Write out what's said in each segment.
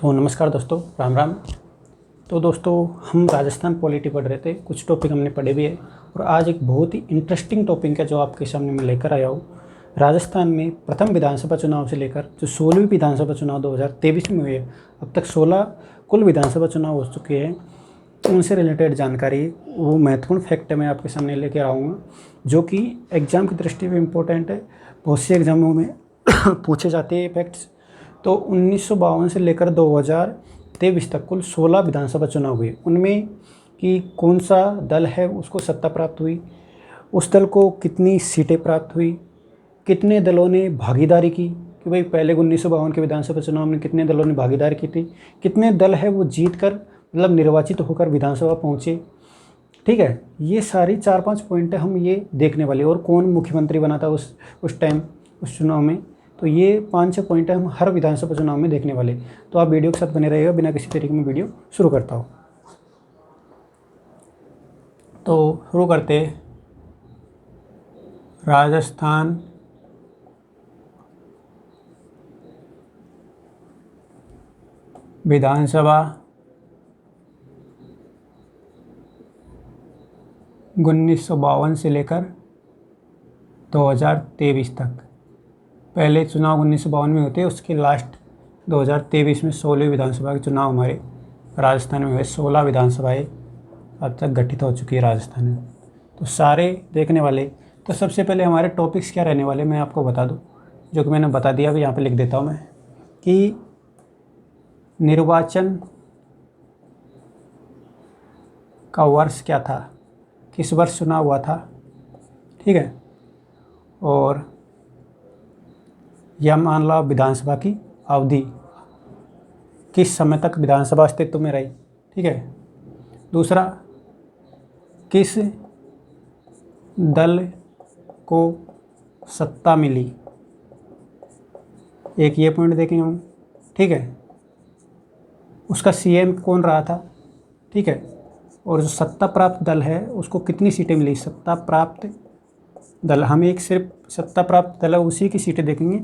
तो नमस्कार दोस्तों, राम राम। तो दोस्तों, हम राजस्थान पॉलिटी पढ़ रहे थे, कुछ टॉपिक हमने पढ़े भी है और आज एक बहुत ही इंटरेस्टिंग टॉपिक है जो आपके सामने मैं लेकर आया हूँ। राजस्थान में प्रथम विधानसभा चुनाव से लेकर जो 16वीं विधानसभा चुनाव 2023 में हुए, अब तक 16 कुल विधानसभा चुनाव हो चुके हैं। उनसे रिलेटेड जानकारी, वो महत्वपूर्ण फैक्ट मैं आपके सामने लेकर आऊँगा जो कि एग्ज़ाम की दृष्टि में इम्पोर्टेंट है। बहुत से एग्जामों में पूछे जाते हैं फैक्ट्स। तो 1952 से लेकर 2023 तक कुल 16 विधानसभा चुनाव हुए। उनमें कि कौन सा दल है उसको सत्ता प्राप्त हुई, उस दल को कितनी सीटें प्राप्त हुई, कितने दलों ने भागीदारी की कि भाई पहले 1952 के विधानसभा चुनाव में कितने दलों ने भागीदारी की थी, कितने दल है वो जीत कर मतलब निर्वाचित होकर विधानसभा पहुँचे। ठीक है, ये सारी 4-5 पॉइंट हम ये देखने वाले, और कौन मुख्यमंत्री बना था उस टाइम उस चुनाव में। तो ये 5-6 पॉइंट हम हर विधानसभा चुनाव में देखने वाले। तो आप वीडियो के साथ बने रहिएगा। बिना किसी तरीके में वीडियो शुरू करता हूँ। तो शुरू करते राजस्थान विधानसभा 1952 से लेकर 2023 तक। पहले चुनाव 1952 में होते, उसके लास्ट 2023 में 16वीं विधानसभा के चुनाव हमारे राजस्थान में हुए। 16 विधानसभाएं अब तक गठित हो चुकी है राजस्थान में। तो सारे देखने वाले। तो सबसे पहले हमारे टॉपिक्स क्या रहने वाले मैं आपको बता दूं, जो कि मैंने बता दिया, अभी यहाँ पे लिख देता हूँ मैं कि निर्वाचन का वर्ष क्या था, किस वर्ष चुनाव हुआ था। ठीक है, और यह मान लो विधानसभा की अवधि, किस समय तक विधानसभा अस्तित्व में रही। ठीक है, दूसरा किस दल को सत्ता मिली, एक ये पॉइंट देखेंगे हम। ठीक है, उसका सीएम कौन रहा था। ठीक है, और जो सत्ता प्राप्त दल है उसको कितनी सीटें मिली। सत्ता प्राप्त दल, हम एक सिर्फ सत्ता प्राप्त दल है उसी की सीटें देखेंगे,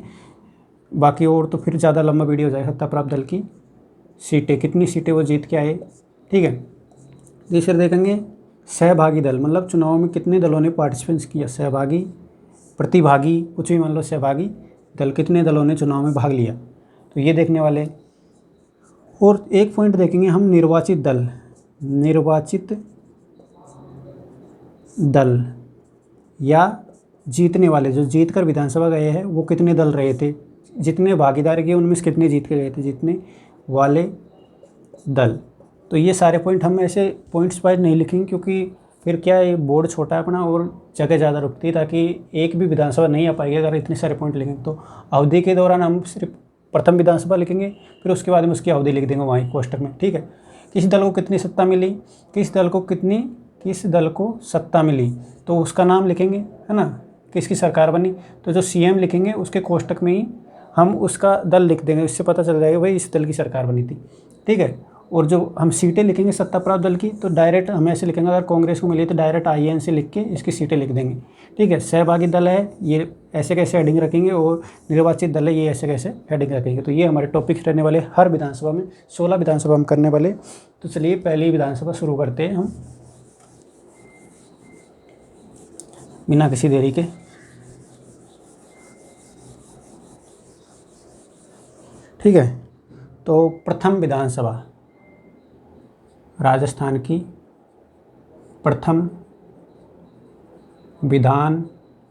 बाकी और तो फिर ज़्यादा लंबा वीडियो हो जाएगा। सत्ता प्राप्त दल की सीटें, कितनी सीटें वो जीत के आए। ठीक है, तीसरे देखेंगे सहभागी दल, मतलब चुनाव में कितने दलों ने पार्टिसिपेंट्स किया। सहभागी, प्रतिभागी, कुछ भी मान लो, सहभागी दल, कितने दलों ने चुनाव में भाग लिया। तो ये देखने वाले। और एक पॉइंट देखेंगे हम निर्वाचित दल। निर्वाचित दल या जीतने वाले, जो जीत कर विधानसभा गए हैं, वो कितने दल रहे थे। जितने भागीदारी किए उनमें से कितने जीत के गए थे, जीतने वाले दल। तो ये सारे पॉइंट हम ऐसे पॉइंट्स वाइज नहीं लिखेंगे, क्योंकि फिर क्या है, बोर्ड छोटा है अपना और जगह ज़्यादा रुकती है, ताकि एक भी विधानसभा नहीं आ पाएगी अगर इतने सारे पॉइंट लिखेंगे। तो अवधि के दौरान हम सिर्फ प्रथम विधानसभा लिखेंगे, फिर उसके बाद में उसकी अवधि लिख देंगे वहीं कोष्टक में। ठीक है, किस दल को कितनी सत्ता मिली, किस दल को सत्ता मिली, तो उसका नाम लिखेंगे, है ना, किसकी सरकार बनी। तो जो सीएम लिखेंगे उसके कोष्टक में ही हम उसका दल लिख देंगे, इससे पता चल जाएगा भाई इस दल की सरकार बनी थी। ठीक है, और जो हम सीटें लिखेंगे सत्ता प्राप्त दल की, तो डायरेक्ट हम ऐसे लिखेंगे, अगर कांग्रेस को मिली तो डायरेक्ट IN से लिख के इसकी सीटें लिख देंगे। ठीक है, सहभागी दल है ये ऐसे कैसे हेडिंग रखेंगे, और निर्वाचित दल है ये ऐसे कैसे हेडिंग रखेंगे। तो ये हमारे टॉपिक्स रहने वाले हर विधानसभा में। 16 विधानसभा हम करने वाले। तो चलिए पहली विधानसभा शुरू करते हैं हम बिना किसी देरी के। ठीक है, तो प्रथम विधानसभा, राजस्थान की प्रथम विधानसभा।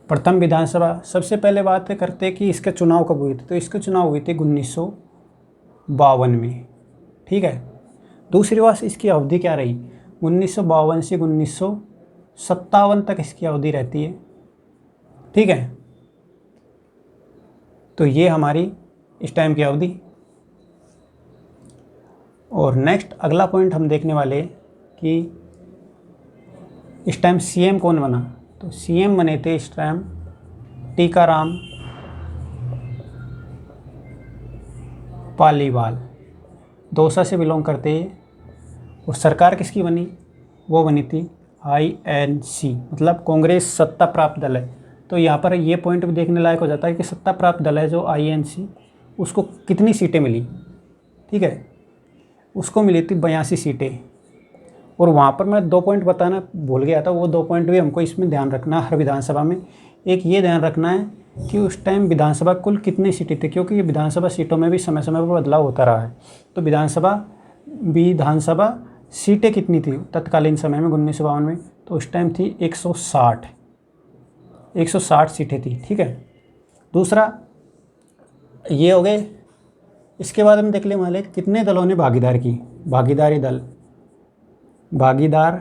प्रथम विधानसभा, सबसे पहले बात करते हैं कि इसके चुनाव कब हुए थे। तो इसके चुनाव हुए थे 1952 में। ठीक है, दूसरी बात, इसकी अवधि क्या रही। 1952 से 1957 तक इसकी अवधि रहती है। ठीक है, तो ये हमारी इस टाइम की अवधि। और नेक्स्ट अगला पॉइंट हम देखने वाले कि इस टाइम सीएम कौन बना। तो सीएम बने थे इस टाइम टीकाराम पालीवाल, दौसा से बिलोंग करते हैं। और सरकार किसकी बनी, वो बनी थी INC, मतलब कांग्रेस सत्ता प्राप्त दल है। तो यहाँ पर ये पॉइंट भी देखने लायक हो जाता है कि सत्ता प्राप्त दल है जो INC, उसको कितनी सीटें मिली। ठीक है, उसको मिली थी 82 सीटें। और वहाँ पर मैं 2 पॉइंट बताना भूल गया था, वो 2 पॉइंट भी हमको इसमें ध्यान रखना हर विधानसभा में। एक ये ध्यान रखना है कि उस टाइम विधानसभा कुल कितनी सीटें थी, क्योंकि ये विधानसभा सीटों में भी समय समय पर बदलाव होता रहा है। तो विधानसभा सीटें कितनी थी तत्कालीन समय में 1952 में, तो उस टाइम थी 160 सीटें थी। ठीक है, दूसरा ये हो गए। इसके बाद हम देख ले मान कितने दलों ने भागीदार की, भागीदार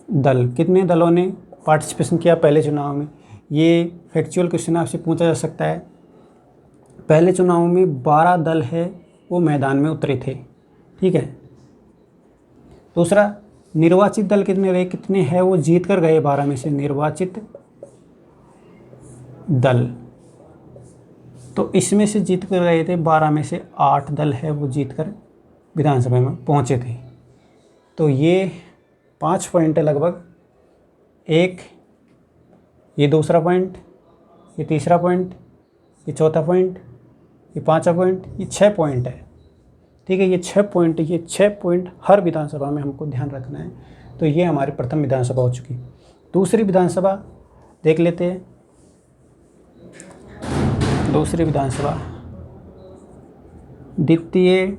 दल कितने दलों ने पार्टिसिपेशन किया पहले चुनाव में। ये फैक्चुअल क्वेश्चन आपसे पूछा जा सकता है। पहले चुनाव में 12 दल है वो मैदान में उतरे थे। ठीक है, दूसरा निर्वाचित दल कितने हैं वो जीत कर गए 12 में से। निर्वाचित दल तो इसमें से जीत कर गए थे 12 में से 8 दल है वो जीत कर विधानसभा में पहुंचे थे। तो ये 5 पॉइंट है लगभग। एक ये दूसरा पॉइंट, ये तीसरा पॉइंट, ये चौथा पॉइंट, ये पांचवा पॉइंट, ये 6 पॉइंट है। ठीक है, ये 6 पॉइंट हर विधानसभा में हमको ध्यान रखना है। तो ये हमारी प्रथम विधानसभा हो चुकी। दूसरी विधानसभा देख लेते हैं। दूसरी विधानसभा, द्वितीय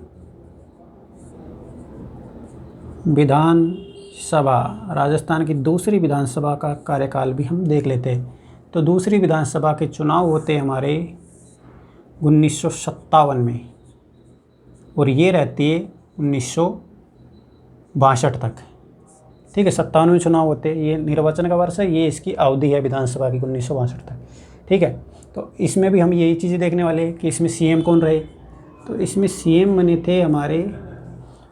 विधानसभा, राजस्थान की दूसरी विधानसभा का कार्यकाल भी हम देख लेते हैं। तो दूसरी विधानसभा के चुनाव होते हमारे 1957 में, और ये रहती है 1962 तक। ठीक है, 57 में चुनाव होते हैं। ये निर्वाचन का वर्ष है, ये इसकी अवधि है विधानसभा की 1962 तक। ठीक है, तो इसमें भी हम यही चीज़ें देखने वाले हैं कि इसमें CM कौन रहे। तो इसमें CM बने थे हमारे,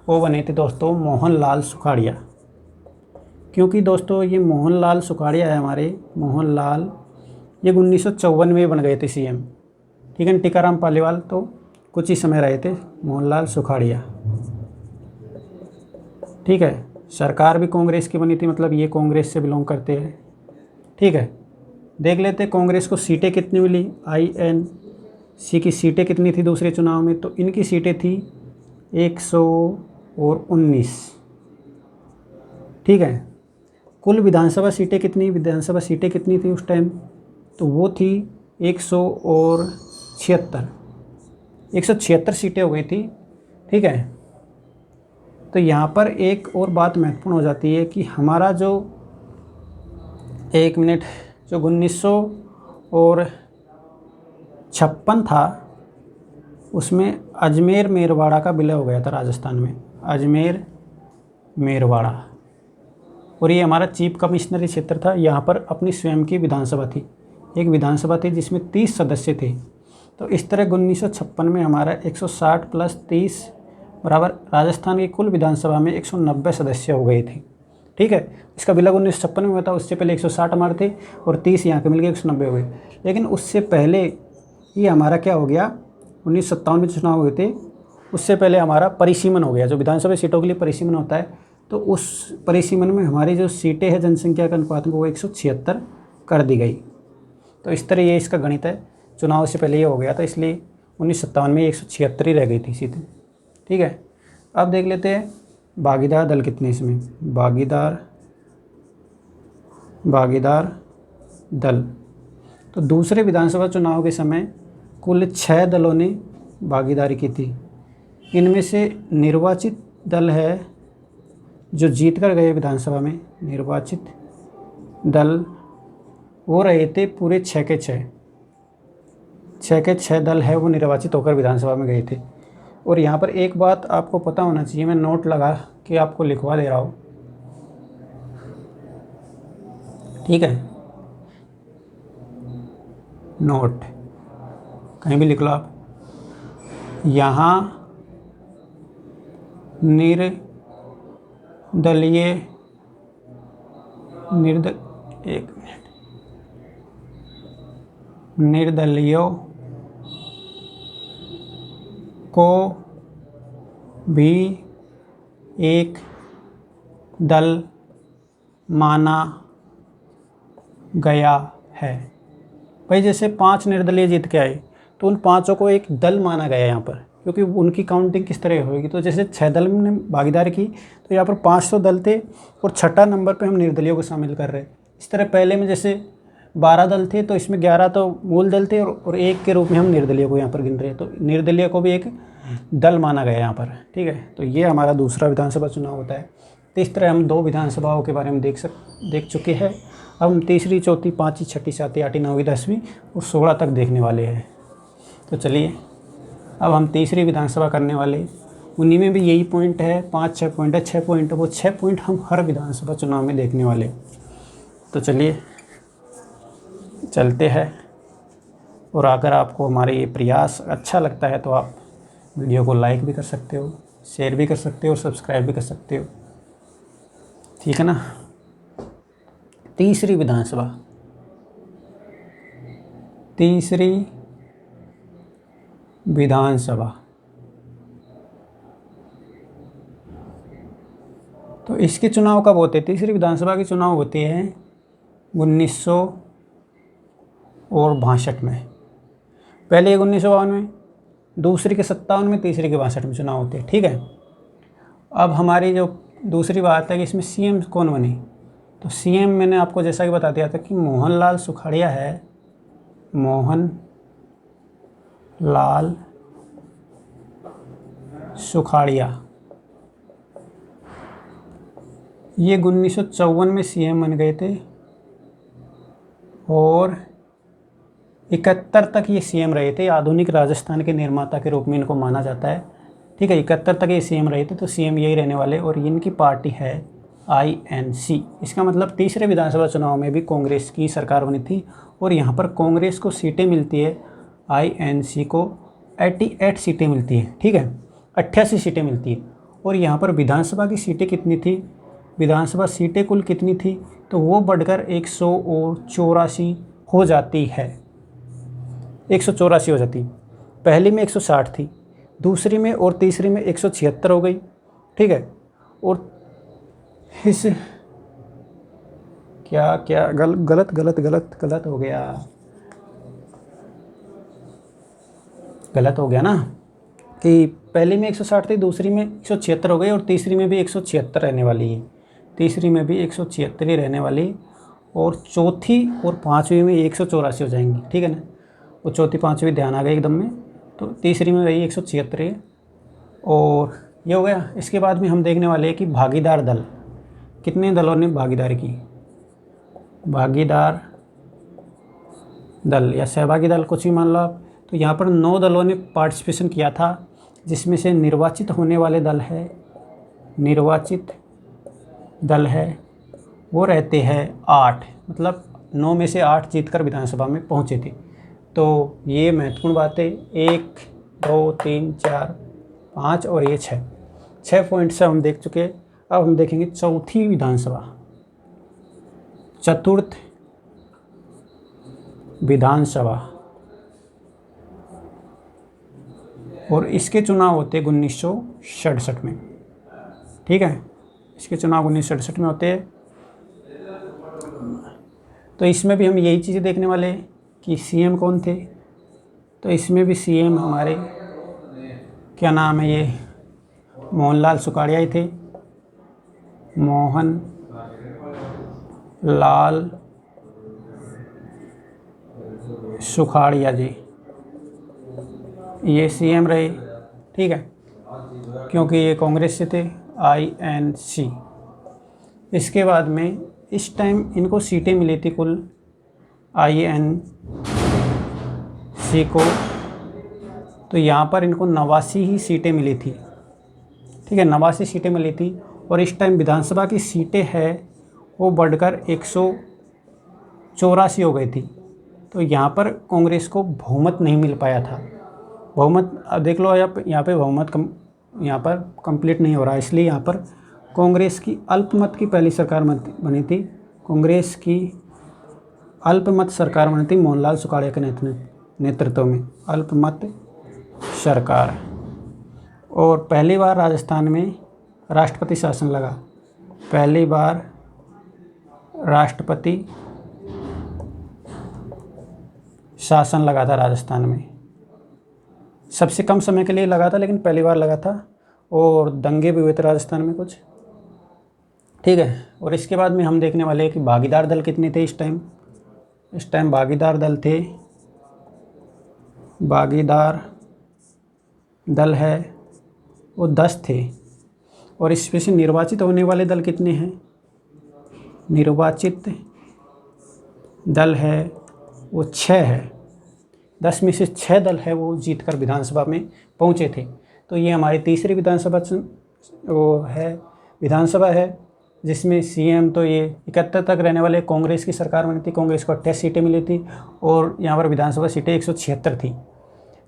वो बने थे दोस्तों मोहनलाल सुखाड़िया। क्योंकि दोस्तों ये मोहनलाल सुखाड़िया है हमारे, मोहनलाल ये 1954 में बन गए थे CM। ठीक है, टीकाराम पालीवाल तो कुछ ही समय रहे थे, मोहनलाल सुखाड़िया। ठीक है, सरकार भी कांग्रेस की बनी थी, मतलब ये कांग्रेस से बिलोंग करते हैं। ठीक है, देख लेते कांग्रेस को सीटें कितनी मिली। INC की सीटें कितनी थी दूसरे चुनाव में, तो इनकी सीटें थी 119। ठीक है, कुल विधानसभा सीटें कितनी थी उस टाइम, तो वो थी 176 सीटें हो गई थी। ठीक है, तो यहाँ पर एक और बात महत्वपूर्ण हो जाती है कि हमारा जो 1956 था उसमें अजमेर मेरवाड़ा का विलय हो गया था राजस्थान में, अजमेर मेरवाड़ा। और ये हमारा चीफ कमिश्नरी क्षेत्र था। यहाँ पर अपनी स्वयं की विधानसभा थी, एक विधानसभा थी जिसमें 30 सदस्य थे। तो इस तरह 1956 में हमारा 160 + 30 बराबर राजस्थान की कुल विधानसभा में 190 सदस्य हो गए थे। ठीक है, इसका विलय 1956 में हुआ था। उससे पहले 160 हमारे थे और 30 यहाँ के मिल गए, 190 हो गए। लेकिन उससे पहले ये हमारा क्या हो गया, 1957 में चुनाव हुए थे, उससे पहले हमारा परिसीमन हो गया। जो विधानसभा सीटों के लिए परिसीमन होता है, तो उस परिसीमन में हमारी जो सीटें हैं जनसंख्या के अनुपात में वो 176 कर दी गई। तो इस तरह ये इसका गणित है। चुनाव से पहले ये हो गया था, इसलिए 1957 में 176 ही रह गई थी सीटें। ठीक है, अब देख लेते हैं भागीदार दल कितने इसमें। भागीदार दल, तो दूसरे विधानसभा चुनाव के समय कुल 6 दलों ने भागीदारी की थी। इनमें से निर्वाचित दल है जो जीत कर गए विधानसभा में, निर्वाचित दल वो रहे थे पूरे 6 के 6 दल है वो निर्वाचित होकर विधानसभा में गए थे। और यहाँ पर एक बात आपको पता होना चाहिए, मैं नोट लगा के आपको लिखवा दे रहा हूँ। ठीक है, नोट कहीं भी लिख लो आप। यहाँ निर्दलीयों को भी एक दल माना गया है। भाई जैसे 5 निर्दलीय जीत के आए तो उन पाँचों को एक दल माना गया यहाँ पर, क्योंकि उनकी काउंटिंग किस तरह होगी। तो जैसे 6 दल ने भागीदारी की तो यहाँ पर 500 दल थे और छठा नंबर पे हम निर्दलीयों को शामिल कर रहे हैं। इस तरह पहले में जैसे 12 दल थे तो इसमें 11 तो मूल दल थे और एक के रूप में हम निर्दलीय को यहाँ पर गिन रहे हैं। तो निर्दलीय को भी एक दल माना गया यहाँ पर, ठीक है। तो ये हमारा दूसरा विधानसभा चुनाव होता है। तो इस तरह हम 2 विधानसभाओं के बारे में देख चुके हैं। अब हम तीसरी, चौथी, पाँचवीं, छठी, सातवीं, आठवीं, 9वीं, 10वीं और 16 तक देखने वाले हैं। तो चलिए अब हम तीसरी विधानसभा करने वाले, उन्हीं में भी यही पॉइंट है, 5-6 पॉइंट है, 6 पॉइंट है। वो 6 पॉइंट हम हर विधानसभा चुनाव में देखने वाले। तो चलिए चलते हैं। और अगर आपको हमारा ये प्रयास अच्छा लगता है तो आप वीडियो को लाइक भी कर सकते हो, शेयर भी कर सकते हो और सब्सक्राइब भी कर सकते हो, ठीक है ना। तीसरी विधानसभा तो इसके चुनाव कब होते हैं? तीसरी विधानसभा के चुनाव होते हैं 1962 में। पहले एक 1952 में, दूसरी के 57 में, तीसरी के 62 में चुनाव होते हैं, ठीक है। अब हमारी जो दूसरी बात है कि इसमें सीएम कौन बने, तो सीएम मैंने आपको जैसा कि बता दिया था कि मोहनलाल सुखाड़िया है। मोहनलाल सुखाड़िया ये 1954 में सीएम बन गए थे और 71 तक ये सीएम रहे थे। आधुनिक राजस्थान के निर्माता के रूप में इनको माना जाता है, ठीक है। 71 तक ये सीएम रहे थे, तो सीएम यही रहने वाले। और इनकी पार्टी है INC। इसका मतलब तीसरे विधानसभा चुनाव में भी कांग्रेस की सरकार बनी थी और यहाँ पर कांग्रेस को सीटें मिलती है, INC को 88 सीटें मिलती है, ठीक है। 88 सीटें मिलती है। और यहाँ पर विधानसभा की सीटें कितनी थी, विधानसभा सीटें कुल कितनी थी, तो वो बढ़कर 184 हो जाती है। 184 हो जाती। पहली में 160 थी, दूसरी में और तीसरी में 176 हो गई, ठीक है। और इस क्या गलत हो गया, गलत हो गया ना, कि पहली में 160 थी, दूसरी में 176 हो गई और तीसरी में भी 176 रहने वाली है। तीसरी में भी 176 ही रहने वाली और चौथी और पाँचवीं में 184 हो जाएंगी, ठीक है ना। वो चौथी पाँचवीं ध्यान आ गई एकदम में, तो तीसरी में वही 176 है और ये हो गया। इसके बाद में हम देखने वाले हैं कि भागीदार दल, कितने दलों ने भागीदारी की। भागीदार दल या सहभागी दल, कुछ भी मान लो आप। तो यहाँ पर 9 दलों ने पार्टिसिपेशन किया था, जिसमें से निर्वाचित होने वाले दल है, निर्वाचित दल है वो रहते हैं 8, मतलब 9 में से 8 जीतकर विधानसभा में पहुँचे थे। तो ये महत्वपूर्ण बात है। 1, 2, 3, 4, 5 और ये 6 पॉइंट से हम देख चुके। अब हम देखेंगे चौथी विधानसभा, चतुर्थ विधानसभा, और इसके चुनाव होते हैं 1967 में, ठीक है। इसके चुनाव 1967 में होते हैं। तो इसमें भी हम यही चीज़ें देखने वाले हैं कि सीएम कौन थे। तो इसमें भी सीएम हमारे क्या नाम है, ये मोहनलाल सुखाड़िया ही थे, मोहनलाल सुखाड़िया जी, ये सीएम रहे, ठीक है, क्योंकि ये कांग्रेस से थे, INC। इसके बाद में इस टाइम इनको सीटें मिली थी कुल, INC को, तो यहाँ पर इनको 89 ही सीटें मिली थी, ठीक है, 89 सीटें मिली थी। और इस टाइम विधानसभा की सीटें है वो बढ़कर 184 हो गई थी। तो यहाँ पर कांग्रेस को बहुमत नहीं मिल पाया था। बहुमत अब देख लो, यहाँ पे बहुमत यहाँ पर कंप्लीट नहीं हो रहा, इसलिए यहाँ पर कांग्रेस की अल्पमत की पहली सरकार बनी थी। कांग्रेस की अल्पमत सरकार बनी थी मोहनलाल सुखाड़िया के नेतृत्व में, अल्पमत सरकार। और पहली बार राजस्थान में राष्ट्रपति शासन लगा, पहली बार राष्ट्रपति शासन लगा था राजस्थान में। सबसे कम समय के लिए लगा था, लेकिन पहली बार लगा था, और दंगे भी हुए थे राजस्थान में कुछ। ठीक है, और इसके बाद में हम देखने वाले हैं कि भागीदार दल कितने थे इस टाइम। इस टाइम भागीदार दल थे, भागीदार दल है वो 10 थे। और इसमें से निर्वाचित होने वाले दल कितने हैं? निर्वाचित दल है वो 6 है। 10 में से 6 दल है वो जीतकर विधानसभा में पहुंचे थे। तो ये हमारी तीसरी विधानसभा वो है, विधानसभा है, जिसमें सीएम तो ये 71 तक रहने वाले कांग्रेस की सरकार बनी थी। कांग्रेस को 28 सीटें मिली थी, और यहाँ पर विधानसभा सीटें 176 थी।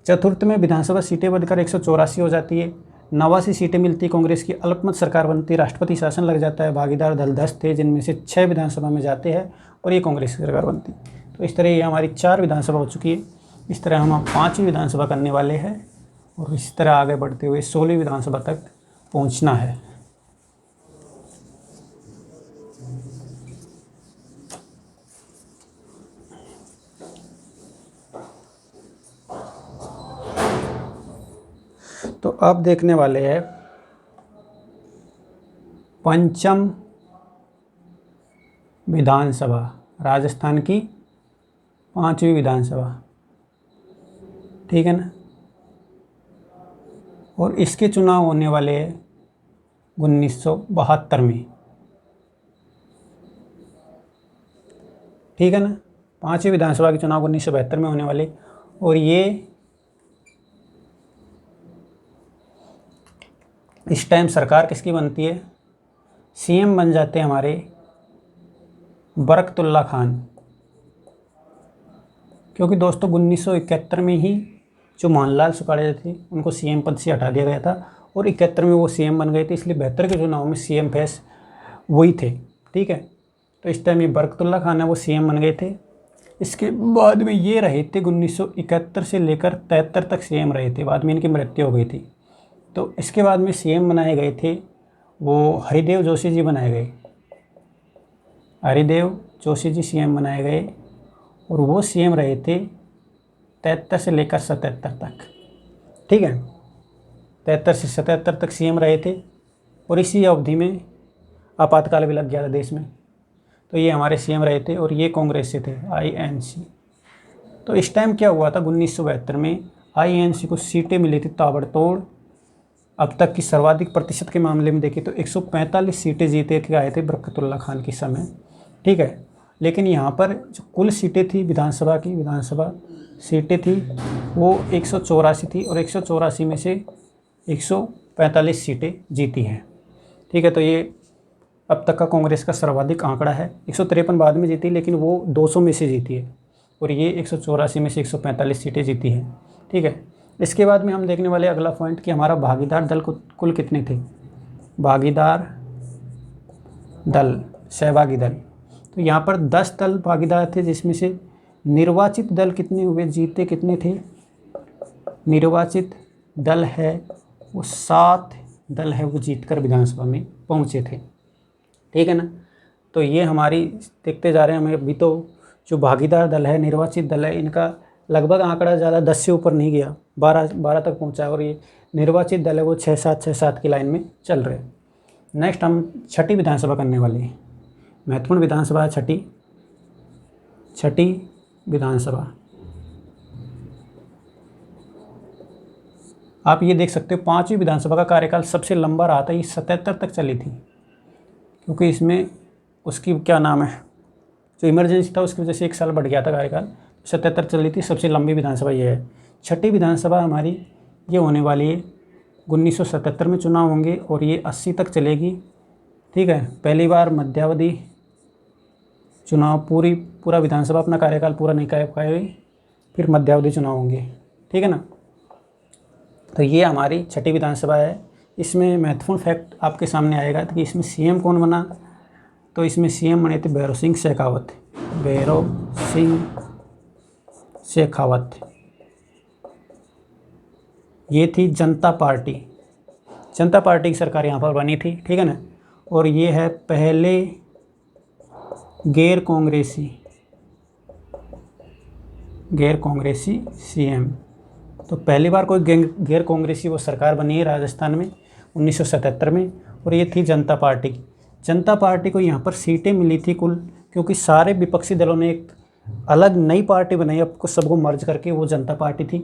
चतुर्थ में विधानसभा सीटें बढ़कर 184 हो जाती है। 89 सीटें मिलती कांग्रेस की, अल्पमत सरकार बनती, राष्ट्रपति शासन लग जाता है। भागीदार दल 10 थे, जिनमें से 6 विधानसभा में जाते हैं, और ये कांग्रेस की सरकार बनती। तो इस तरह ये हमारी 4 विधानसभा हो चुकी है। इस तरह हम 5वीं विधानसभा करने वाले हैं, और इस तरह आगे बढ़ते हुए 16वीं विधानसभा तक पहुँचना है। तो अब देखने वाले हैं पंचम विधानसभा, राजस्थान की 5वीं विधानसभा। ठीक है ना, और इसके चुनाव होने वाले हैं 1972 में। ठीक है ना, 5वीं विधानसभा के चुनाव 1972 में होने वाले। और ये इस टाइम सरकार किसकी बनती है? सीएम बन जाते हैं हमारे बरकतुल्ला खान, क्योंकि दोस्तों 1971 में ही जो मोहनलाल सुखाड़े थे उनको सीएम पद से हटा दिया गया था, और 71 में वो सीएम बन गए थे, इसलिए 72 के चुनाव में सीएम फेस वही थे। ठीक है, तो इस टाइम ये बरकतुल्ला खान है वो सीएम बन गए थे। इसके बाद में ये रहे थे 1971 से लेकर 73 तक सीएम रहे थे, बाद में इनकी मृत्यु हो गई थी। तो इसके बाद में सीएम बनाए गए थे वो हरिदेव जोशी जी बनाए गए, हरिदेव जोशी जी सीएम बनाए गए, और वो सीएम रहे थे 73 से लेकर 77 तक। ठीक है, 73 से 77 तक सीएम रहे थे, और इसी अवधि में आपातकाल भी लग गया था देश में। तो ये हमारे सीएम रहे थे, और ये कांग्रेस से थे, INC। तो इस टाइम क्या हुआ था 1972 में, INC को सीटें मिली थी ताबड़तोड़। अब तक की सर्वाधिक प्रतिशत के मामले में देखें तो 145 सीटें जीते के आए थे बरकतुल्ला खान के समय। ठीक है, लेकिन यहाँ पर जो कुल सीटें थी विधानसभा सीटें थी वो 184 थी, और 184 में से 145 सीटें जीती हैं। ठीक है, तो ये अब तक का कांग्रेस का सर्वाधिक आंकड़ा है। 153 बाद में जीती, लेकिन वो 200 में से जीती है, और ये 184 में से 145 सीटें जीती हैं। ठीक है, इसके बाद में हम देखने वाले अगला पॉइंट कि हमारा भागीदार दल कुल कितने थे। भागीदार दल, सहभागी दल, तो यहाँ पर 10 दल भागीदार थे, जिसमें से निर्वाचित दल कितने हुए, जीते कितने थे? निर्वाचित दल है वो 7 दल है वो जीतकर विधानसभा में पहुँचे थे। ठीक है ना, तो ये हमारी देखते जा रहे हैं हमें। अभी तो जो भागीदार दल है, निर्वाचित दल है, इनका लगभग आंकड़ा ज़्यादा 10 से ऊपर नहीं गया, 12 तक पहुँचा है, और ये निर्वाचित दल है वो 6-7 की लाइन में चल रहे हैं। नेक्स्ट हम 6ठी विधानसभा करने वाले हैं। महत्वपूर्ण विधानसभा है 6ठी विधानसभा। आप ये देख सकते हो 5वीं विधानसभा का कार्यकाल सबसे लंबा रहा था, ये 77 तक चली थी, क्योंकि इसमें उसकी क्या नाम है, जो इमरजेंसी था उसकी वजह से 1 साल बढ़ गया था कार्यकाल। 77 चली थी, सबसे लंबी विधानसभा ये है। 6ठी विधानसभा हमारी ये होने वाली है 1977 में चुनाव होंगे, और ये 80 तक चलेगी। ठीक है, पहली बार मध्यावधि चुनाव, पूरा विधानसभा अपना कार्यकाल पूरा नहीं कर पाएगी, फिर मध्यावधि चुनाव होंगे। ठीक है ना, तो ये हमारी 6ठी विधानसभा है। इसमें महत्वपूर्ण फैक्ट आपके सामने आएगा कि इसमें सीएम कौन बना। तो इसमें सीएम बने थे भैरव सिंह शेखावत। भैरव सिंह शेखावत, ये थी जनता पार्टी की सरकार यहाँ पर बनी थी। ठीक है ना, और ये है पहले गैर कांग्रेसी गैर कांग्रेसी सीएम। तो पहली बार कोई गैर कांग्रेसी वो सरकार बनी है राजस्थान में 1977 में, और ये थी जनता पार्टी की। जनता पार्टी को यहाँ पर सीटें मिली थी कुल, क्योंकि सारे विपक्षी दलों ने एक अलग नई पार्टी बनाई, आपको सबको मर्ज करके, वो जनता पार्टी थी।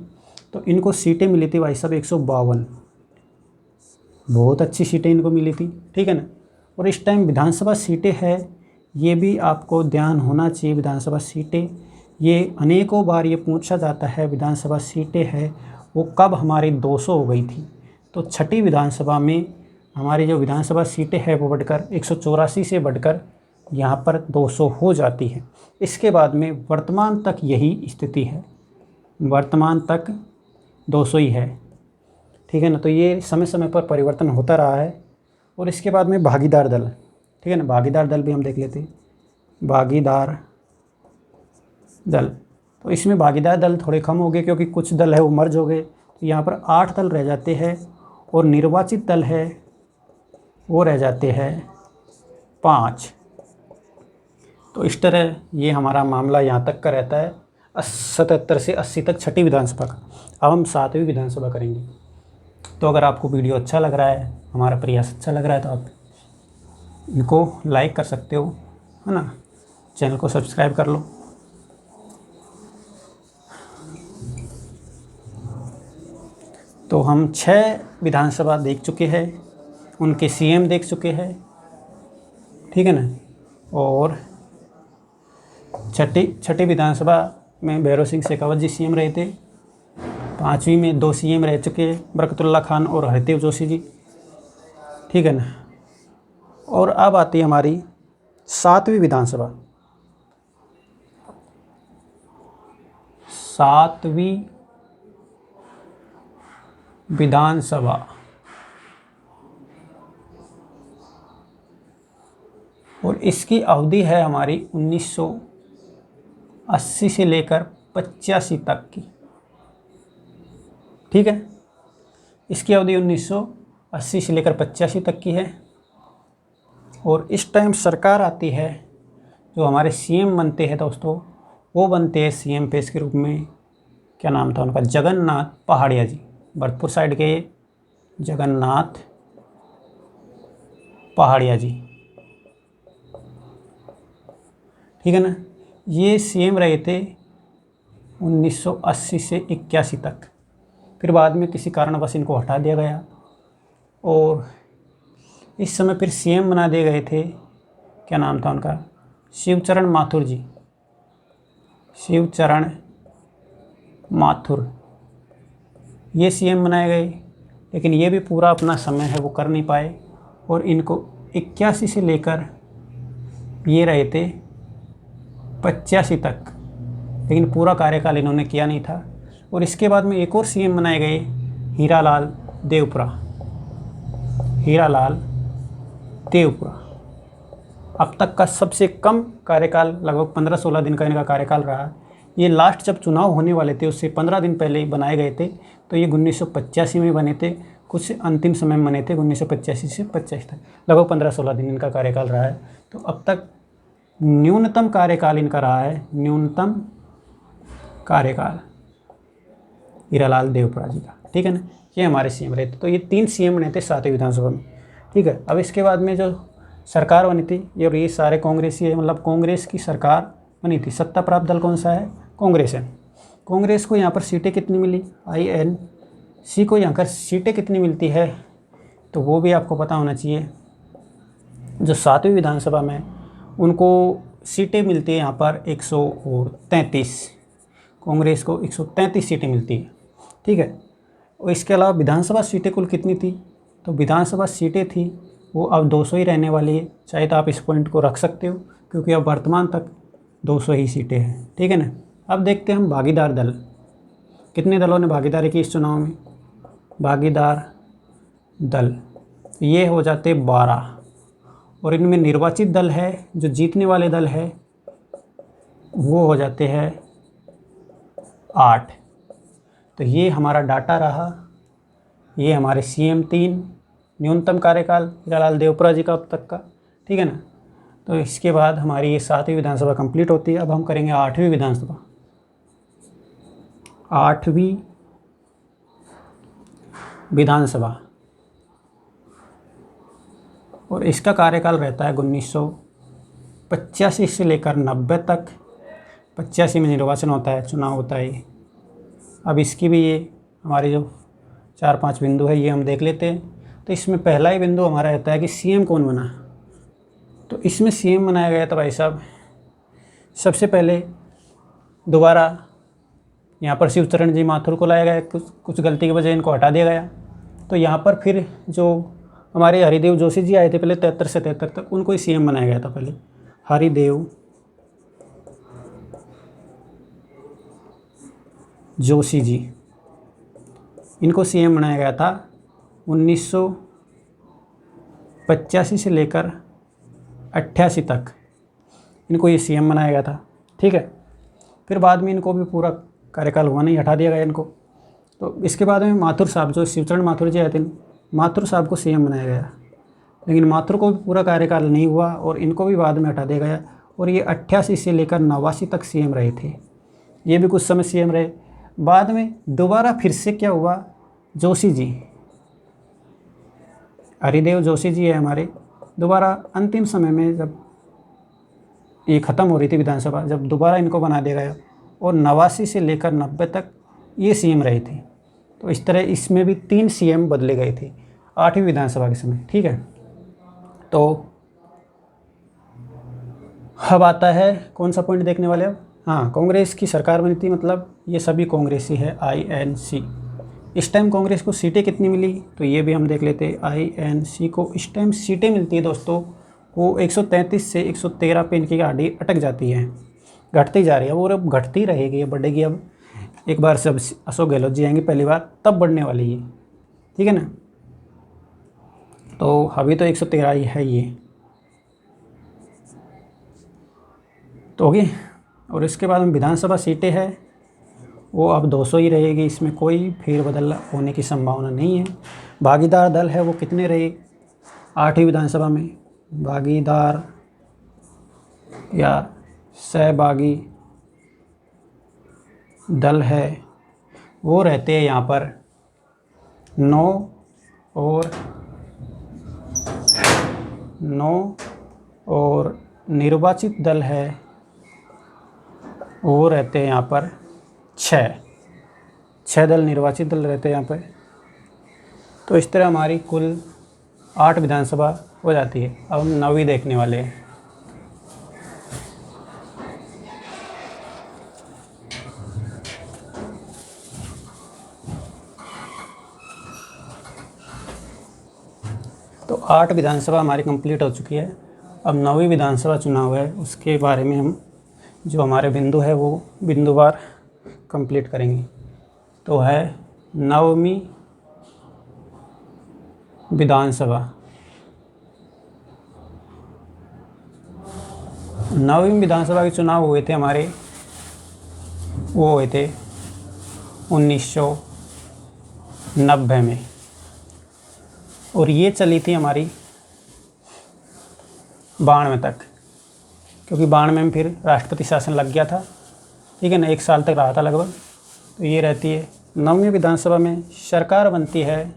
तो इनको सीटें मिली थी भाई साहब 152, बहुत अच्छी सीटें इनको मिली थी, ठीक है ना। और इस टाइम विधानसभा सीटें है, ये भी आपको ध्यान होना चाहिए। विधानसभा सीटें ये अनेकों बार ये पूछा जाता है, विधानसभा सीटें है वो कब हमारी 200 हो गई थी। तो छठी विधानसभा में हमारी जो विधानसभा सीटें हैं वो बढ़कर 184 से बढ़कर यहाँ पर 200 हो जाती है। इसके बाद में वर्तमान तक यही स्थिति है, वर्तमान तक 200 ही है, ठीक है ना। तो ये समय समय पर परिवर्तन होता रहा है। और इसके बाद में भागीदार दल, ठीक है ना, भागीदार दल भी हम देख लेते हैं। भागीदार दल, तो इसमें भागीदार दल थोड़े कम हो गए, क्योंकि कुछ दल है वो मर्ज हो गए। तो यहाँ पर 8 दल रह जाते हैं, और निर्वाचित दल है वो रह जाते हैं 5। तो इस तरह ये हमारा मामला यहाँ तक का रहता है 77 से 80 तक छठी विधानसभा का। अब हम 7वीं विधानसभा करेंगे। तो अगर आपको वीडियो अच्छा लग रहा है, हमारा प्रयास अच्छा लग रहा है, तो आप इनको लाइक कर सकते हो, है ना, चैनल को सब्सक्राइब कर लो। तो हम 6 विधानसभा देख चुके हैं, उनके सीएम देख चुके हैं, ठीक है ना। और छठी विधानसभा में भैरव सिंह शेखावत जी सीएम रहे थे। 5वीं में 2 सीएम रह चुके हैं, बरकतुल्ला खान और हरदेव जोशी जी, ठीक है ना। और अब आती है हमारी 7वीं विधानसभा। 7वीं विधानसभा और इसकी अवधि है हमारी 1980 से लेकर 85 तक की, ठीक है। इसकी अवधि 1980 से लेकर 85 तक की है। और इस टाइम सरकार आती है, जो हमारे सीएम बनते हैं दोस्तों, वो बनते हैं सीएम फेस के रूप में, क्या नाम था उनका, जगन्नाथ पहाड़िया जी, भरतपुर साइड के जगन्नाथ पहाड़िया जी, ठीक है ना। ये सीएम रहे थे 1980 से 81 तक। फिर बाद में किसी कारणवश इनको हटा दिया गया, और इस समय फिर सीएम बना दिए गए थे, क्या नाम था उनका, शिवचरण माथुर जी, शिवचरण माथुर, ये सीएम बनाए गए। लेकिन ये भी पूरा अपना समय है वो कर नहीं पाए, और इनको 81 से लेकर ये रहे थे 85 तक, लेकिन पूरा कार्यकाल इन्होंने किया नहीं था। और इसके बाद में एक और सीएम बनाए गए, हीरालाल देवपुरा, हीरालाल देवपुरा। अब तक का सबसे कम कार्यकाल, लगभग 15-16 दिन का इनका कार्यकाल रहा। ये लास्ट जब चुनाव होने वाले थे उससे 15 दिन पहले ही बनाए गए थे। तो ये 1985 में बने थे, कुछ अंतिम समय में बने थे 1985 से 85 तक, लगभग 15-16 दिन इनका कार्यकाल रहा है। तो अब तक न्यूनतम कार्यकाल इनका रहा है, न्यूनतम कार्यकाल हीरालाल देवपुरा जी का, ठीक है ना। ये हमारे सीएम रहे थे। तो ये 3 सीएम बने थे 7वीं विधानसभा में, ठीक है। अब इसके बाद में जो सरकार बनी थी, ये सारे कांग्रेसी है, मतलब कांग्रेस की सरकार बनी थी। सत्ता प्राप्त दल कौन सा है, कांग्रेस है। कांग्रेस को यहाँ पर सीटें कितनी मिली, INC को यहाँ पर सीटें कितनी मिलती है, तो वो भी आपको पता होना चाहिए। जो 7वीं विधानसभा में उनको सीटें मिलती है यहाँ पर 133, कांग्रेस को 133 सीटें मिलती है, ठीक है। और इसके अलावा विधानसभा सीटें कुल कितनी थी, तो विधानसभा सीटें थी वो अब 200 ही रहने वाली है। चाहे तो आप इस पॉइंट को रख सकते हो, क्योंकि अब वर्तमान तक 200 ही सीटें हैं, ठीक है ना। अब देखते हैं हम भागीदार दल, कितने दलों ने भागीदारी की इस चुनाव में। भागीदार दल ये हो जाते 12, और इनमें निर्वाचित दल है, जो जीतने वाले दल है, वो हो जाते हैं 8। तो ये हमारा डाटा रहा। ये हमारे सीएम 3, न्यूनतम कार्यकाल हीरालाल देवपुरा जी का अब तक का, ठीक है ना। तो इसके बाद हमारी ये 7वीं विधानसभा कंप्लीट होती है। अब हम करेंगे 8वीं विधानसभा। 8वीं विधानसभा, और इसका कार्यकाल रहता है 1985 से लेकर 90 तक। 85 में निर्वाचन होता है, चुनाव होता है। अब इसकी भी ये हमारे जो 4-5 बिंदु है ये हम देख लेते हैं। तो इसमें पहला ही बिंदु हमारा रहता है कि सीएम कौन बना। तो इसमें सीएम बनाया गया था भाई साहब, सबसे पहले दोबारा यहाँ पर शिवचरण जी माथुर को लाया गया। कुछ गलती की वजह इनको हटा दिया गया। तो यहाँ पर फिर जो हमारे हरिदेव जोशी जी आए थे पहले 73 से 73 तक, उनको ही सीएम बनाया गया था पहले। हरिदेव जोशी जी, इनको सीएम बनाया गया था 1985 से लेकर 88 तक, इनको ये सीएम बनाया गया था। ठीक है, फिर बाद में इनको भी पूरा कार्यकाल हुआ नहीं, हटा दिया गया इनको। तो इसके बाद में माथुर साहब, जो शिवचरण माथुर जी आए थे, माथुर साहब को सीएम बनाया गया, लेकिन माथुर को भी पूरा कार्यकाल नहीं हुआ और इनको भी बाद में हटा दिया गया। और ये 88 से लेकर 89 तक सीएम रहे थे, ये भी कुछ समय सीएम रहे। बाद में दोबारा फिर से क्या हुआ, जोशी जी, हरिदेव जोशी जी है हमारे, दोबारा अंतिम समय में जब ये ख़त्म हो रही थी विधानसभा, जब दोबारा इनको बना दिया गया और 89 से लेकर 90 तक ये सीएम रहे थे। तो इस तरह इसमें भी 3 सीएम बदले गए थे 8वीं विधानसभा के समय। ठीक है, तो अब आता है कौन सा पॉइंट देखने वाले अब। हाँ, कांग्रेस की सरकार बनी थी, मतलब ये सभी कांग्रेसी है, INC। इस टाइम कांग्रेस को सीटें कितनी मिली, तो ये भी हम देख लेते हैं। INC को इस टाइम सीटें मिलती है दोस्तों, वो 133 से 113 पे इनकी गाड़ी अटक जाती है, घटती जा रही है, वो अब घटती रहेगी, बढ़ेगी। अब एक बार से अब अशोक गहलोत जी आएंगे पहली बार, तब बढ़ने वाली है। ठीक है ना, तो अभी तो 113 ही है ये, तो होगी। और इसके बाद में विधानसभा सीटें हैं, वो अब 200 ही रहेगी, इसमें कोई फेरबदल होने की संभावना नहीं है। भागीदार दल है वो कितने रहे 8वीं विधानसभा में, भागीदार या सहभागी दल है वो रहते हैं यहाँ पर 9 और निर्वाचित दल है वो रहते हैं यहाँ पर 6 दल निर्वाचित दल रहते हैं यहाँ पर। तो इस तरह हमारी कुल 8 विधानसभा हो जाती है। अब हम 9वीं देखने वाले हैं। तो 8 विधानसभा हमारी कंप्लीट हो चुकी है। अब 9वीं विधानसभा चुनाव है, उसके बारे में हम जो हमारे बिंदु है वो बिंदुवार कंप्लीट करेंगे। तो है 9वीं विधानसभा। 9वीं विधानसभा के चुनाव हुए थे हमारे, वो हुए थे 1990 में, और ये चली थी हमारी 92 तक, क्योंकि 92 में फिर राष्ट्रपति शासन लग गया था। ठीक है ना, 1 साल तक रहा था लगभग। तो ये रहती है 9वीं विधानसभा में सरकार बनती है,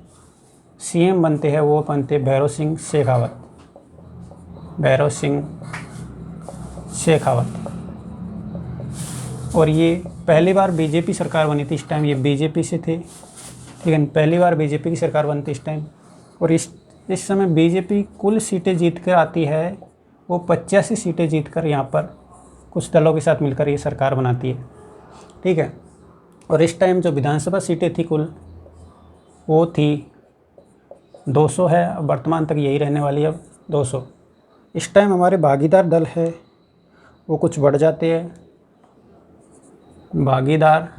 सीएम बनते हैं वो बनते भैरव सिंह शेखावत। और ये पहली बार बीजेपी सरकार बनी थी, इस टाइम ये बीजेपी से थे। ठीक है, पहली बार बीजेपी की सरकार बनती इस टाइम। और इस समय बीजेपी कुल सीटें जीत कर आती है, वो 85 सीटें जीत कर यहाँ पर कुछ दलों के साथ मिलकर ये सरकार बनाती है। ठीक है, और इस टाइम जो विधानसभा सीटें थी कुल, वो थी 200 है, अब वर्तमान तक यही रहने वाली है, अब 200। इस टाइम हमारे भागीदार दल है वो कुछ बढ़ जाते हैं, भागीदार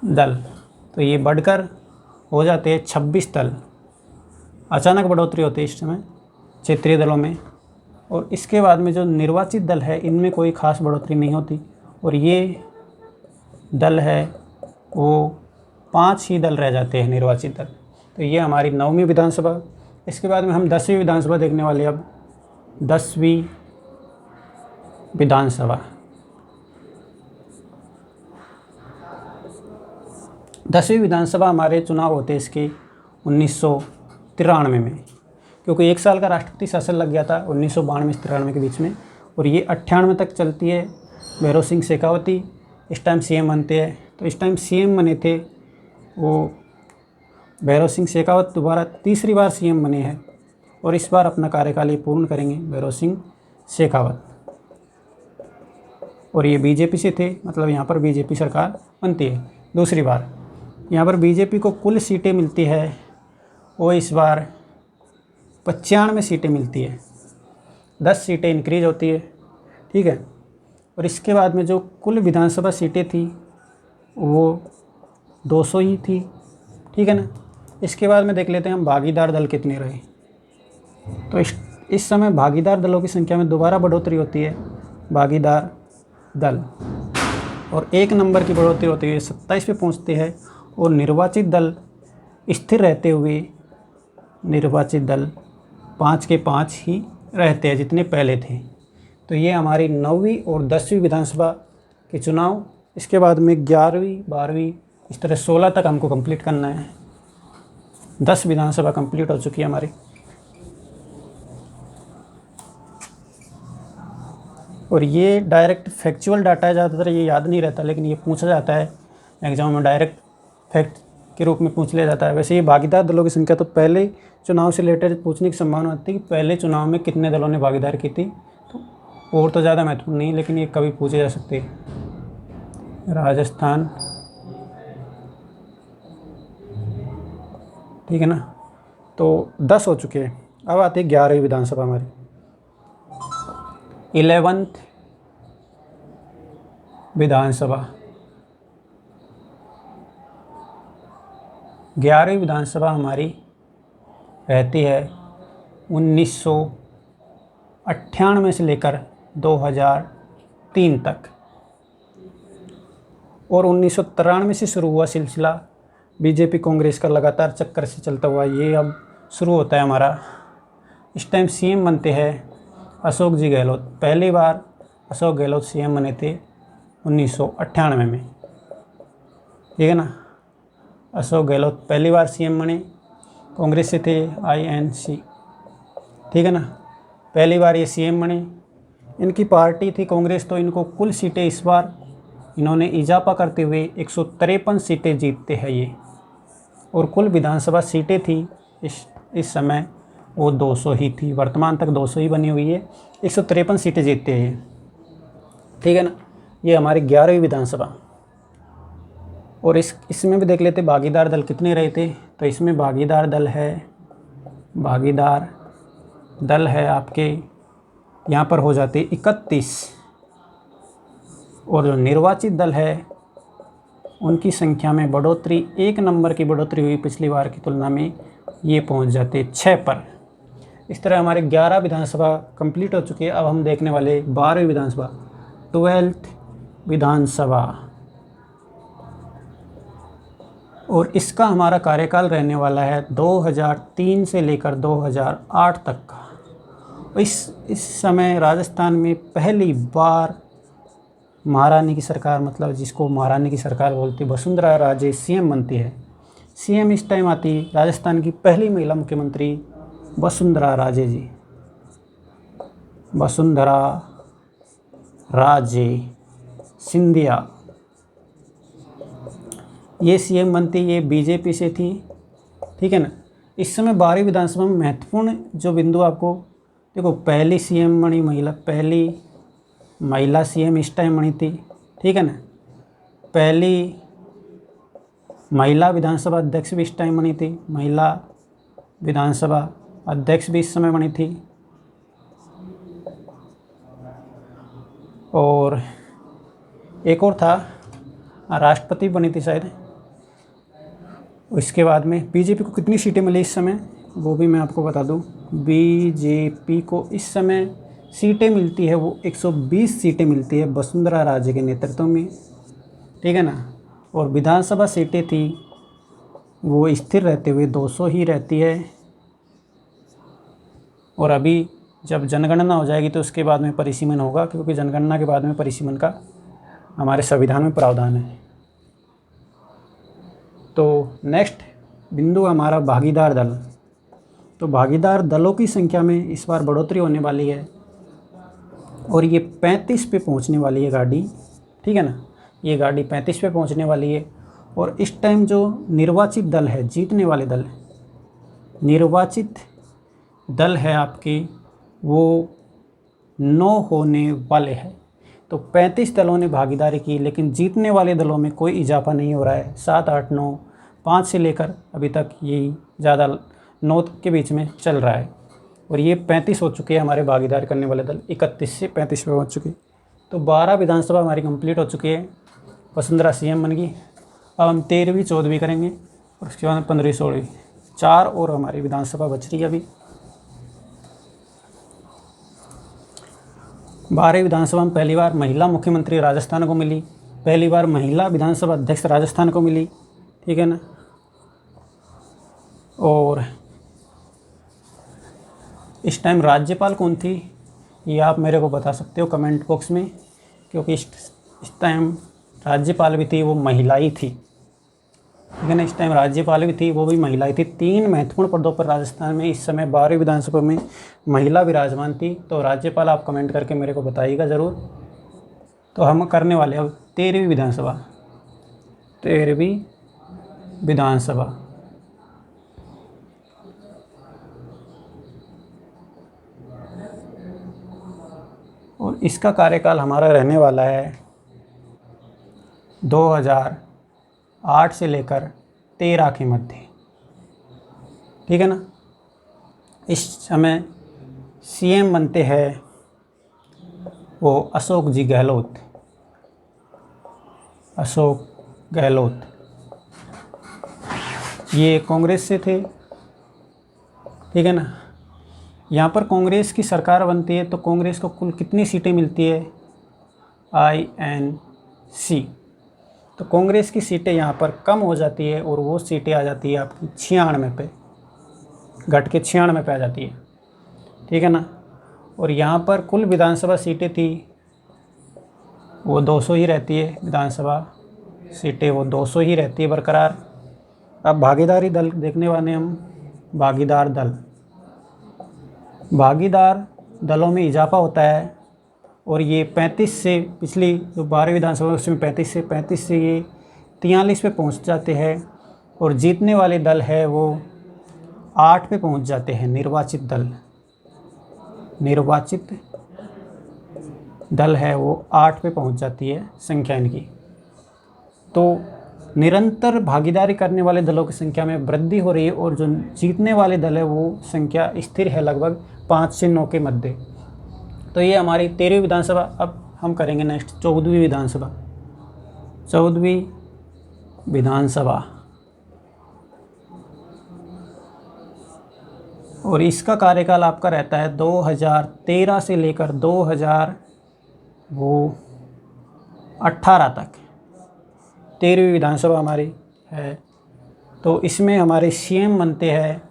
दल, तो ये बढ़कर हो जाते हैं 26 दल। अचानक बढ़ोतरी होती है इस समय क्षेत्रीय दलों में। और इसके बाद में जो निर्वाचित दल है, इनमें कोई खास बढ़ोतरी नहीं होती। और ये दल है वो 5 ही दल रह जाते हैं निर्वाचित दल। तो ये हमारी 9वीं विधानसभा। इसके बाद में हम 10वीं विधानसभा देखने वाले हैं। अब 10वीं विधानसभा, 10वीं विधानसभा हमारे चुनाव होते इसके 1993 में, क्योंकि 1 साल का राष्ट्रपति शासन लग गया था 1992 से 93 के बीच में, और ये 98 तक चलती है। भैरों सिंह शेखावती इस टाइम सीएम बनते हैं। तो इस टाइम सीएम बने थे वो भैरों सिंह शेखावत, दोबारा तीसरी बार सीएम बने हैं और इस बार अपना कार्यकाल ये पूर्ण करेंगे भैरों सिंह शेखावत। और ये बीजेपी से थे, मतलब यहाँ पर बीजेपी सरकार बनती है दूसरी बार। यहाँ पर बीजेपी को कुल सीटें मिलती है वो इस बार 95 सीटें मिलती है, 10 सीटें इंक्रीज होती है, ठीक है। और इसके बाद में जो कुल विधानसभा सीटें थी वो 200 ही थी, ठीक है ना। इसके बाद में देख लेते हैं हम भागीदार दल कितने रहे। तो इस समय भागीदार दलों की संख्या में दोबारा बढ़ोतरी होती है, भागीदार दल, और 1 नंबर की बढ़ोतरी होती है 27 पे पहुंचते हैं। और निर्वाचित दल स्थिर रहते हुए निर्वाचित दल 5 के 5 ही रहते हैं जितने पहले थे। तो ये हमारी 9वीं और 10वीं विधानसभा के चुनाव। इसके बाद में 11वीं 12वीं इस तरह 16 तक हमको कंप्लीट करना है। 10 विधानसभा कंप्लीट हो चुकी है हमारी। और ये डायरेक्ट फैक्चुअल डाटा है, ज़्यादातर ये याद नहीं रहता, लेकिन ये पूछा जाता है एग्जाम में, डायरेक्ट फैक्ट के रूप में पूछ लिया जाता है। वैसे ये भागीदार दलों की संख्या तो पहले चुनाव से रिलेटेड पूछने की संभावना होती है कि पहले चुनाव में कितने दलों ने भागीदारी की थी, तो और तो ज़्यादा महत्वपूर्ण नहीं, लेकिन ये कभी पूछे जा सकते हैं। राजस्थान, ठीक है ना। तो 10 हो चुके हैं। अब आती है 11वीं विधानसभा हमारी, 11th विधानसभा। 11वीं विधानसभा हमारी रहती है 1998 से लेकर 2003 तक। और 1993 से शुरू हुआ सिलसिला बीजेपी कांग्रेस का लगातार चक्कर से चलता हुआ ये अब शुरू होता है हमारा। इस टाइम सीएम बनते हैं अशोक जी गहलोत। पहली बार अशोक गहलोत सीएम बने थे 1998 में, ठीक है ना। अशोक गहलोत पहली बार सीएम बने, कांग्रेस से थे, INC, ठीक है ना। पहली बार ये सीएम बने। इनकी पार्टी थी कांग्रेस, तो इनको कुल सीटें इस बार इन्होंने इजाफा करते हुए 153 सीटें जीतते हैं ये। और कुल विधानसभा सीटें थी इस समय वो 200 ही थी, वर्तमान तक 200 ही बनी हुई है। 153 सीटें जीतते हैं, ठीक है ना। ये हमारी 11वीं विधानसभा। और इसमें भी देख लेते भागीदार दल कितने रहे थे। तो इसमें भागीदार दल है आपके यहाँ पर हो जाते 31। और जो निर्वाचित दल है उनकी संख्या में बढ़ोतरी, 1 नंबर की बढ़ोतरी हुई पिछली बार की तुलना में, ये पहुँच जाते 6 पर। इस तरह हमारे 11 विधानसभा कंप्लीट हो चुकी है। अब हम देखने वाले 12वीं विधानसभा, 12th विधानसभा। और इसका हमारा कार्यकाल रहने वाला है 2003 से लेकर 2008 तक का। इस समय राजस्थान में पहली बार महारानी की सरकार, मतलब जिसको महारानी की सरकार बोलती, वसुंधरा राजे सीएम बनती है। सीएम इस टाइम आती राजस्थान की पहली महिला मुख्यमंत्री वसुंधरा राजे जी, वसुंधरा राजे सिंधिया। ये सीएम बनती, ये बीजेपी से थी, ठीक है ना। इस समय 12वीं विधानसभा में महत्वपूर्ण जो बिंदु आपको देखो, पहली सीएम बनी महिला, पहली महिला सीएम इस टाइम बनी थी, ठीक है ना। पहली महिला विधानसभा अध्यक्ष भी इस टाइम बनी थी, महिला विधानसभा अध्यक्ष भी इस समय बनी थी। और एक और था, राष्ट्रपति बनी थी शायद। इसके बाद में बीजेपी को कितनी सीटें मिली इस समय, वो भी मैं आपको बता दूं। बीजेपी को इस समय सीटें मिलती है वो 120 सीटें मिलती है वसुंधरा राजे के नेतृत्व में, ठीक है ना। और विधानसभा सीटें थी वो स्थिर रहते हुए 200 ही रहती है। और अभी जब जनगणना हो जाएगी तो उसके बाद में परिसीमन होगा, क्योंकि जनगणना के बाद में परिसीमन का हमारे संविधान में प्रावधान है। तो नेक्स्ट बिंदु हमारा भागीदार दल। तो भागीदार दलों की संख्या में इस बार बढ़ोतरी होने वाली है और ये 35 पे पहुंचने वाली है गाड़ी, ठीक है ना। ये गाड़ी 35 पे पहुंचने वाली है और इस टाइम जो निर्वाचित दल है, जीतने वाले दल, निर्वाचित दल है आपके, वो 9 होने वाले हैं। तो 35 दलों ने भागीदारी की, लेकिन जीतने वाले दलों में कोई इजाफा नहीं हो रहा है। 7, 8, 9, 5 से लेकर अभी तक यही ज़्यादा 9 के बीच में चल रहा है और ये 35 हो चुके हैं हमारे भागीदारी करने वाले दल, 31 से 35 पे पहुँच चुके। तो 12 विधानसभा हमारी कंप्लीट हो चुकी है, वसुंधरा सीएम बन गई। अब हम 13वीं 14वीं करेंगे और उसके बाद 15वीं 16वीं, 4 और हमारी विधानसभा बच रही है अभी। 12वीं विधानसभा में पहली बार महिला मुख्यमंत्री राजस्थान को मिली, पहली बार महिला विधानसभा अध्यक्ष राजस्थान को मिली, ठीक है ना। और इस टाइम राज्यपाल कौन थी ये आप मेरे को बता सकते हो कमेंट बॉक्स में, क्योंकि इस टाइम राज्यपाल भी थी, वो महिला ही थी, ठीक है ना। इस टाइम राज्यपाल भी थी, वो भी महिला ही थी। 3 महत्वपूर्ण पदों पर राजस्थान में इस समय 12वीं विधानसभा में महिला विराजमान थी। तो राज्यपाल आप कमेंट करके मेरे को बताइएगा ज़रूर। तो हम करने वाले अब 13वीं विधानसभा, 13वीं विधानसभा। और इसका कार्यकाल हमारा रहने वाला है 2008 से लेकर 13 के मध्य, ठीक है ना। इस समय सीएम बनते हैं वो अशोक जी गहलोत, अशोक गहलोत। ये कांग्रेस से थे, ठीक है ना। यहाँ पर कांग्रेस की सरकार बनती है तो कांग्रेस को कुल कितनी सीटें मिलती है, INC। तो कांग्रेस की सीटें यहाँ पर कम हो जाती है और वो सीटें आ जाती है आपकी 96 पे, घट के 96 पे आ जाती है, ठीक है ना। और यहाँ पर कुल विधानसभा सीटें थी वो 200 ही रहती है, विधानसभा सीटें वो 200 ही रहती है बरकरार। अब भागीदारी दल देखने वाले हम, भागीदार दल, भागीदार दलों में इजाफा होता है और ये 35 से, पिछली जो 12वीं विधानसभा उसमें 35 से ये 43 पे पहुंच जाते हैं और जीतने वाले दल है वो 8 पे पहुंच जाते हैं। निर्वाचित दल है वो 8 पे पहुंच जाती है संख्या इनकी। तो निरंतर भागीदारी करने वाले दलों की संख्या में वृद्धि हो रही है और जो जीतने वाले दल है वो संख्या स्थिर है लगभग 5 से 9 के मध्य। तो ये हमारी 13वीं विधानसभा। अब हम करेंगे नेक्स्ट 14वीं विधानसभा। 14वीं विधानसभा और इसका कार्यकाल आपका रहता है 2013 से लेकर 2018 तक। 13वीं विधानसभा हमारी है। तो इसमें हमारे सीएम बनते हैं,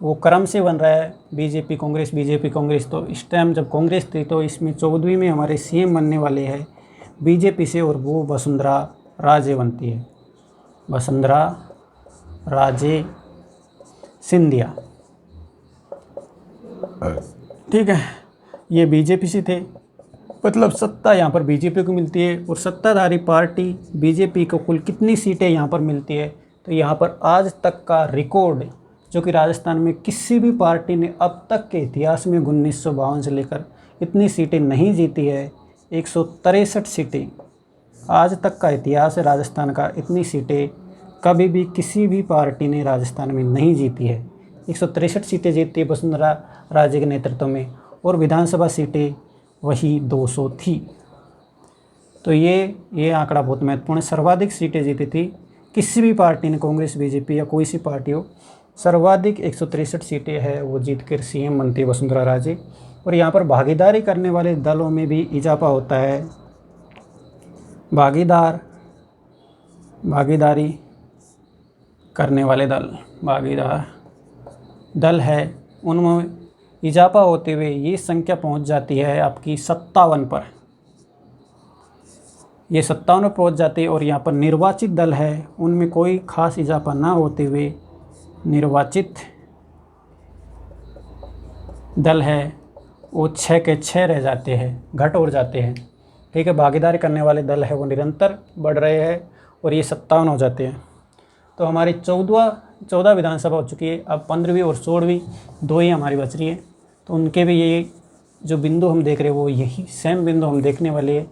वो क्रम से बन रहा है बीजेपी कांग्रेस। तो इस टाइम जब कांग्रेस थी तो इसमें 14वीं में हमारे सीएम बनने वाले हैं बीजेपी से और वो वसुंधरा राजे बनती है, वसुंधरा राजे सिंधिया, ठीक है। ये बीजेपी से थे, मतलब सत्ता यहाँ पर बीजेपी को मिलती है और सत्ताधारी पार्टी बीजेपी को कुल कितनी सीटें यहाँ पर मिलती है। तो यहाँ पर आज तक का रिकॉर्ड जो कि राजस्थान में किसी भी पार्टी ने अब तक के इतिहास में 1952 से लेकर इतनी सीटें नहीं जीती है। 163 सीटें आज तक का इतिहास है राजस्थान का, इतनी सीटें कभी भी किसी भी पार्टी ने राजस्थान में नहीं जीती है। 163 सीटें जीतती है वसुंधरा राजे के नेतृत्व में और विधानसभा सीटें वही 200 थी। तो ये आंकड़ा बहुत महत्वपूर्ण है। सर्वाधिक सीटें जीती थी किसी भी पार्टी ने, कांग्रेस बीजेपी या कोई सी पार्टी हो, सर्वाधिक 163 सीटें है वो जीत कर सीएम बनती है वसुंधरा राजे। और यहाँ पर भागीदारी करने वाले दलों में भी इजाफा होता है। भागीदारी करने वाले भागीदार दल है, उनमें इजाफा होते हुए ये संख्या पहुंच जाती है आपकी 57 पर। ये 57 में पहुँच जाते हैं और यहाँ पर निर्वाचित दल है उनमें कोई खास इजाफा ना होते हुए निर्वाचित दल है वो 6 के 6 रह जाते हैं, घट और जाते हैं। ठीक है, भागीदारी करने वाले दल है वो निरंतर बढ़ रहे हैं और ये 57 हो जाते हैं। तो हमारी 14 विधानसभा हो चुकी है। अब 15वीं और 16वीं दो ही हमारी बच रही है। तो उनके भी ये जो बिंदु हम देख रहे हैं वो यही सेम बिंदु हम देखने वाले हैं।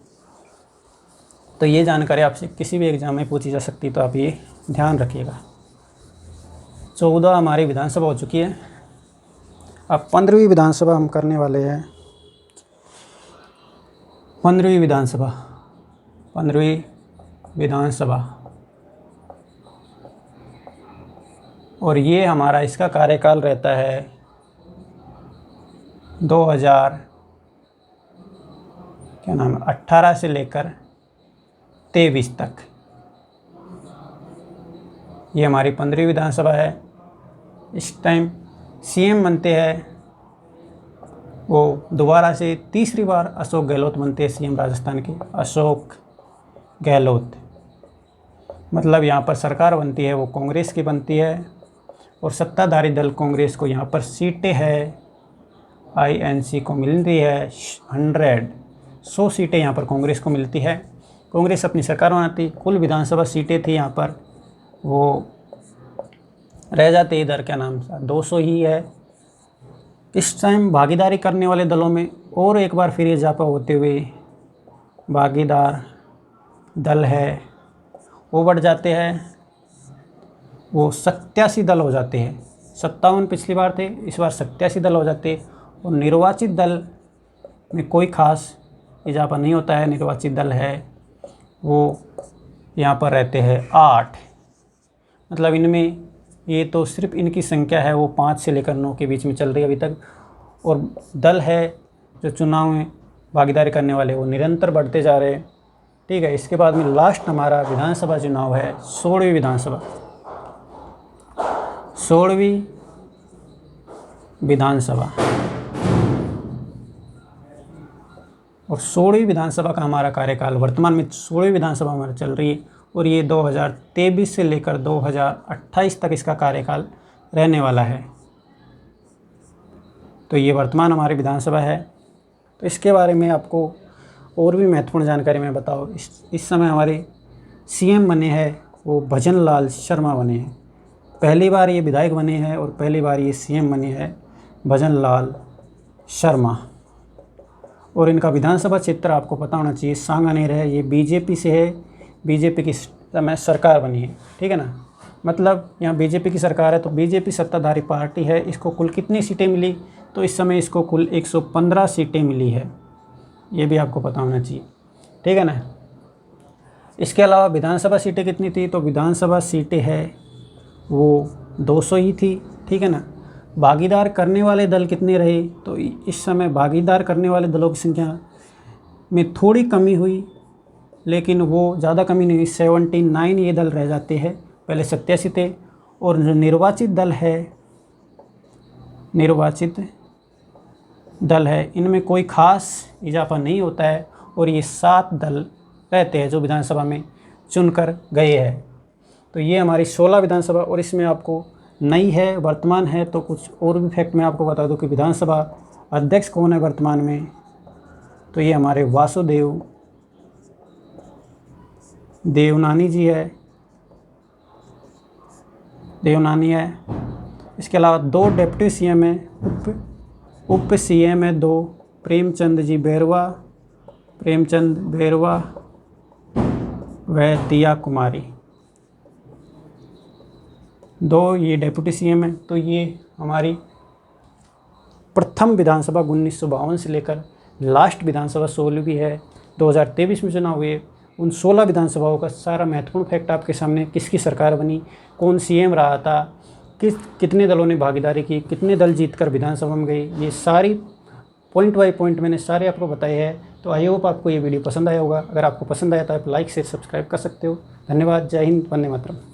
तो ये जानकारी आपसे किसी भी एग्ज़ाम में पूछी जा सकती है, तो आप ये ध्यान रखिएगा। 14 हमारी विधानसभा हो चुकी है। अब 15वीं विधानसभा हम करने वाले हैं। 15वीं विधानसभा और ये हमारा इसका कार्यकाल रहता है 2018 से लेकर 23 तक। ये हमारी 15वीं विधानसभा है। इस टाइम सीएम बनते हैं वो दोबारा से तीसरी बार अशोक गहलोत बनते हैं सीएम राजस्थान के। अशोक गहलोत मतलब यहाँ पर सरकार बनती है वो कांग्रेस की बनती है और सत्ताधारी दल कांग्रेस को यहाँ पर सीटें है INC को मिलती है 100 सीटें यहाँ पर कांग्रेस को मिलती है। कांग्रेस अपनी सरकार बनाती। कुल विधानसभा सीटें थी यहाँ पर वो रह जाते इधर क्या नाम सा 200 ही है। इस टाइम भागीदारी करने वाले दलों में और एक बार फिर इजाफा होते हुए भागीदार दल है वो बढ़ जाते हैं, वो 87 दल हो जाते हैं। 57 पिछली बार थे, इस बार 87 दल हो जाते और निर्वाचित दल में कोई खास इजाफा नहीं होता है। निर्वाचित दल है वो यहाँ पर रहते हैं 8। मतलब इनमें ये तो सिर्फ इनकी संख्या है वो 5 से लेकर 9 के बीच में चल रही है अभी तक। और दल है जो चुनाव में भागीदारी करने वाले वो निरंतर बढ़ते जा रहे हैं। ठीक है, इसके बाद में लास्ट हमारा विधानसभा चुनाव है 16वीं विधानसभा। 16वीं विधानसभा और 16वीं विधानसभा का हमारा कार्यकाल वर्तमान में 16वीं विधानसभा हमारा चल रही है और ये 2023 से लेकर 2028 तक इसका कार्यकाल रहने वाला है। तो ये वर्तमान हमारी विधानसभा है। तो इसके बारे में आपको और भी महत्वपूर्ण जानकारी मैं बताऊँ। इस समय हमारे सीएम बने हैं वो भजन लाल शर्मा बने हैं। पहली बार ये विधायक बने हैं और पहली बार ये सीएम बने हैं भजन लाल शर्मा। और इनका विधानसभा क्षेत्र आपको पता होना चाहिए सांगानेर है। ये बीजेपी से है, बीजेपी की समय सरकार बनी है। ठीक है ना, मतलब यहाँ बीजेपी की सरकार है तो बीजेपी सत्ताधारी पार्टी है। इसको कुल कितनी सीटें मिली, तो इस समय इसको कुल 115 सीटें मिली है, ये भी आपको पता होना चाहिए। ठीक है ना। इसके अलावा विधानसभा सीटें कितनी थी, तो विधानसभा सीटें है वो 200 ही थी। ठीक है ना। भागीदार करने वाले दल कितने रहे, तो इस समय भागीदार करने वाले दलों की संख्या में थोड़ी कमी हुई, लेकिन वो ज़्यादा कमी नहीं हुई। 79 ये दल रह जाते हैं, पहले 87 थे। और जो निर्वाचित दल है इनमें कोई खास इजाफा नहीं होता है और ये 7 दल रहते हैं जो विधानसभा में चुनकर गए हैं। तो ये हमारी 16 विधानसभा और इसमें आपको नई है वर्तमान है। तो कुछ और भी फैक्ट मैं आपको बता दूं कि विधानसभा अध्यक्ष कौन है वर्तमान में, तो ये हमारे वासुदेव देवनानी जी है, देवनानी है। इसके अलावा 2 डिप्टी सीएम है, उप सीएम है 2, प्रेमचंद बैरवा व दिया कुमारी, 2 ये डिप्टी सीएम है। तो ये हमारी प्रथम विधानसभा 1952 से लेकर लास्ट विधानसभा 16वीं है। 2023 में चुनाव हुए। उन 16 विधानसभाओं का सारा महत्वपूर्ण फैक्ट आपके सामने, किसकी सरकार बनी, कौन सीएम रहा था, कितने दलों ने भागीदारी की, कितने दल जीतकर विधानसभा में गए, ये सारी पॉइंट बाय पॉइंट मैंने सारे आपको बताए हैं। तो आई होप आपको ये वीडियो पसंद आया होगा। अगर आपको पसंद आया तो आप लाइक शेयर सब्सक्राइब कर सकते हो। धन्यवाद। जय हिंद, वंदे मातरम।